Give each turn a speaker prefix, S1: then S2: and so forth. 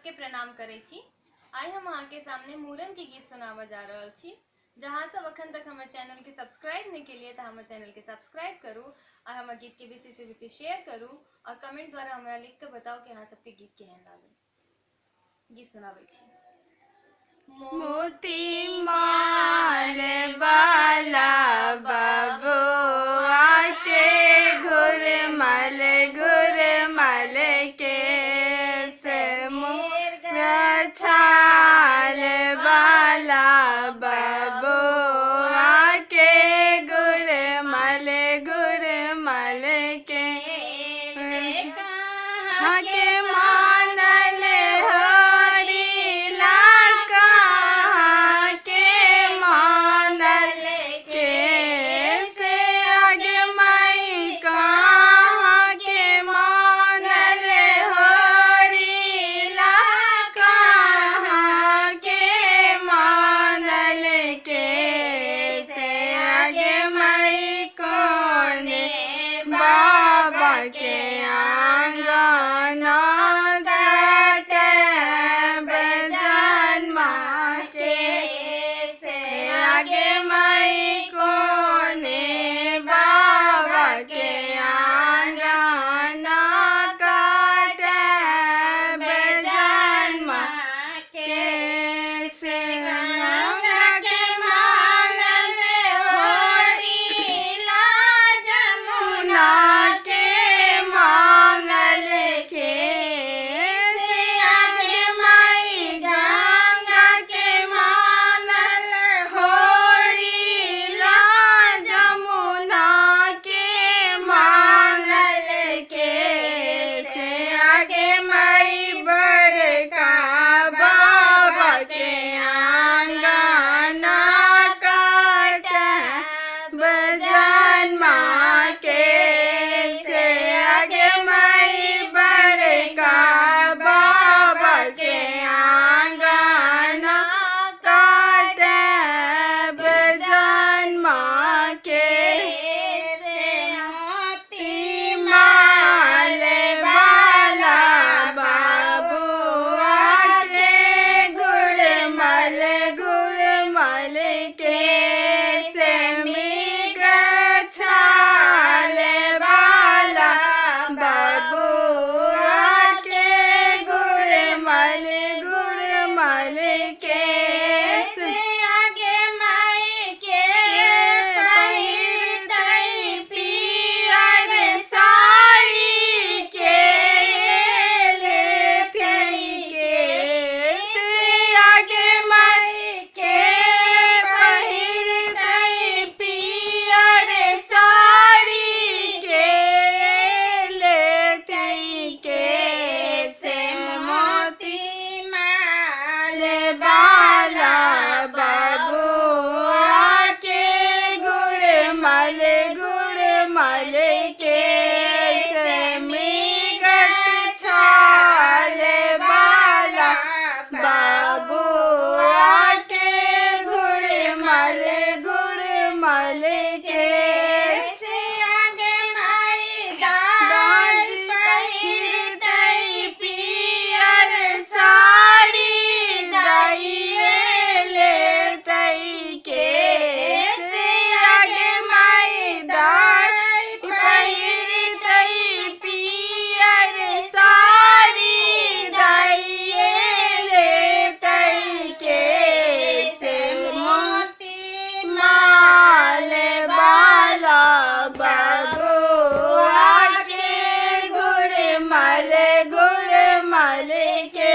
S1: सबके प्रणाम करे छी। आई हम अहाँ के सामने मूरन के गीत सुनावा जा रहल छी। जहाँ सब अखन तक हमारे चैनल के सब्सक्राइब नहीं के लिए तो हमारे चैनल के सब्सक्राइब करूँ और हमारे गीत के बेसी से बेसी शेयर करूँ और कमेंट द्वारा हमारा लिख के बताओ कि अहाँ सबके गीत केहन लागे। गीत सुनावे छी।
S2: मोती मार वाला बबुआ के घुरमल घुरमल के से मुर छाल वाला बबुआ के घुरमल घुरमल के कहाँ के मानल बाबा के आंगना जन्मा के से आगे मई कोने बाबा के आंगना काट जन्मा के से गुड़ मल के